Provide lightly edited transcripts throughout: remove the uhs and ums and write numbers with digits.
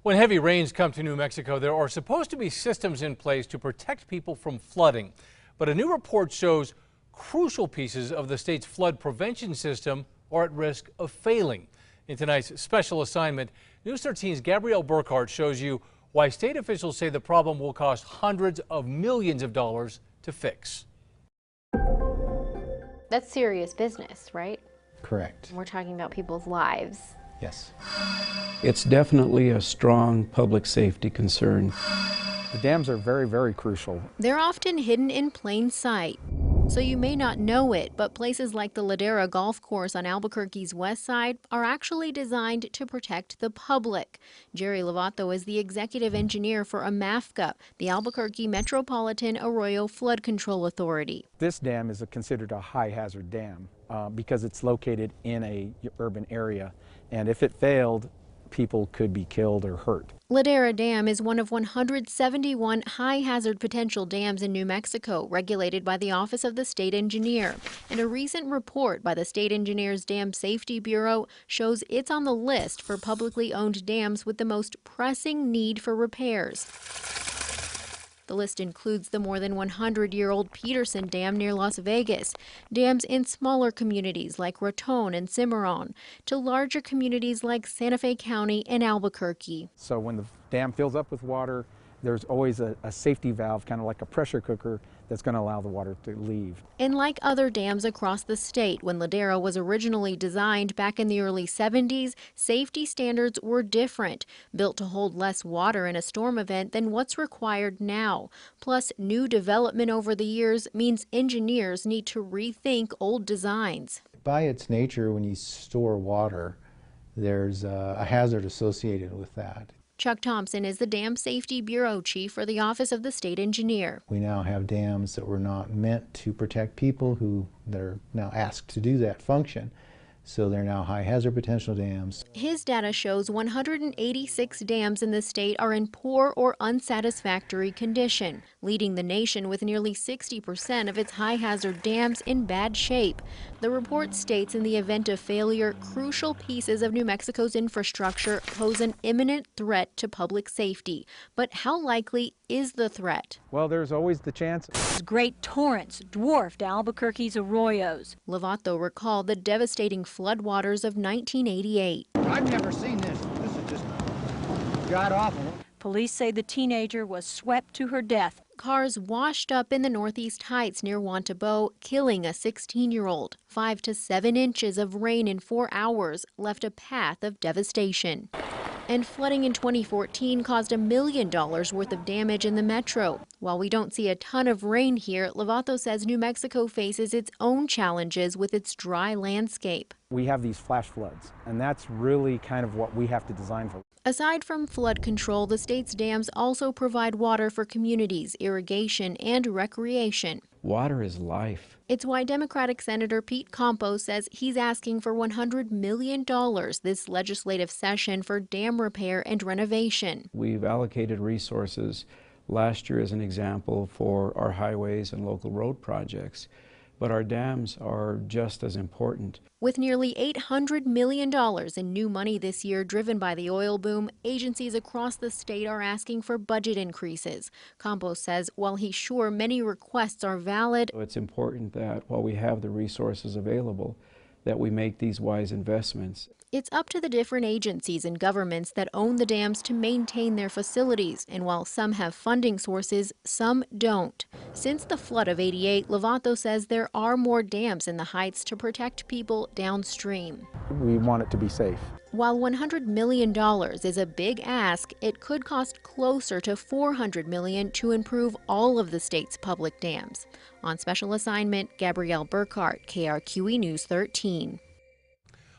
When heavy rains come to New Mexico, there are supposed to be systems in place to protect people from flooding. But a new report shows crucial pieces of the state's flood prevention system are at risk of failing. In tonight's special assignment, News 13's Gabrielle Burkhart shows you why state officials say the problem will cost hundreds of millions of dollars to fix. That's serious business, right? Correct. We're talking about people's lives. Yes. It's definitely a strong public safety concern. The dams are very, very crucial. They're often hidden in plain sight, so you may not know it, but places like the Ladera Golf Course on Albuquerque's west side are actually designed to protect the public. Jerry Lovato is the executive engineer for AMAFCA, the Albuquerque Metropolitan Arroyo Flood Control Authority. This dam is considered a high hazard dam because it's located in a urban area, and if it failed, people could be killed or hurt. Ladera Dam is one of 171 high-hazard potential dams in New Mexico, regulated by the Office of the State Engineer. And a recent report by the State Engineer's Dam Safety Bureau shows it's on the list for publicly owned dams with the most pressing need for repairs. The list includes the more than 100-year-old Peterson Dam near Las Vegas, dams in smaller communities like Raton and Cimarron, to larger communities like Santa Fe County and Albuquerque. So when the dam fills up with water, there's always a safety valve, kind of like a pressure cooker, that's going to allow the water to leave. And like other dams across the state, when Ladera was originally designed back in the early 70s, safety standards were different, built to hold less water in a storm event than what's required now. Plus, new development over the years means engineers need to rethink old designs. By its nature, when you store water, there's a hazard associated with that. Chuck Thompson is the Dam Safety Bureau Chief for the Office of the State Engineer. We now have dams that were not meant to protect people who they're now asked to do that function. So they're now high hazard potential dams. His data shows 186 dams in the state are in poor or unsatisfactory condition, leading the nation with nearly 60% of its high hazard dams in bad shape. The report states in the event of failure, crucial pieces of New Mexico's infrastructure pose an imminent threat to public safety. But how likely is the threat? Well, there's always the chance. Great torrents dwarfed Albuquerque's arroyos. Lovato recalled the devastating floodwaters of 1988. I've never seen this. This is just god-awful. Police say the teenager was swept to her death. Cars washed up in the Northeast Heights near Wantabo, killing a 16-year-old. 5 to 7 inches of rain in 4 hours left a path of devastation. And flooding in 2014 caused $1 million worth of damage in the metro. While we don't see a ton of rain here, Lovato says New Mexico faces its own challenges with its dry landscape. We have these flash floods, and that's really kind of what we have to design for. Aside from flood control, the state's dams also provide water for communities, irrigation, and recreation. Water is life. It's why Democratic Senator Pete Campos says he's asking for $100 million this legislative session for dam repair and renovation. We've allocated resources last year as an example for our highways and local road projects, but our dams are just as important. With nearly $800 million in new money this year driven by the oil boom, agencies across the state are asking for budget increases. Campos says while he's sure many requests are valid, It's important that while we have the resources available, that we make these wise investments. it's up to the different agencies and governments that own the dams to maintain their facilities, and while some have funding sources, some don't. Since the flood of '88, Lovato says there are more dams in the Heights to protect people downstream. We want it to be safe. While $100 million is a big ask, it could cost closer to $400 million to improve all of the state's public dams. On special assignment, Gabrielle Burkhart, KRQE News 13.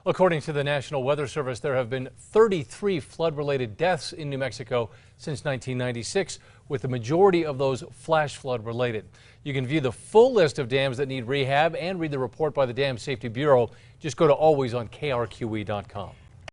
According to the National Weather Service, there have been 33 flood-related deaths in New Mexico since 1996, with the majority of those flash flood related. You can view the full list of dams that need rehab and read the report by the Dam Safety Bureau. Just go to alwaysonkrqe.com.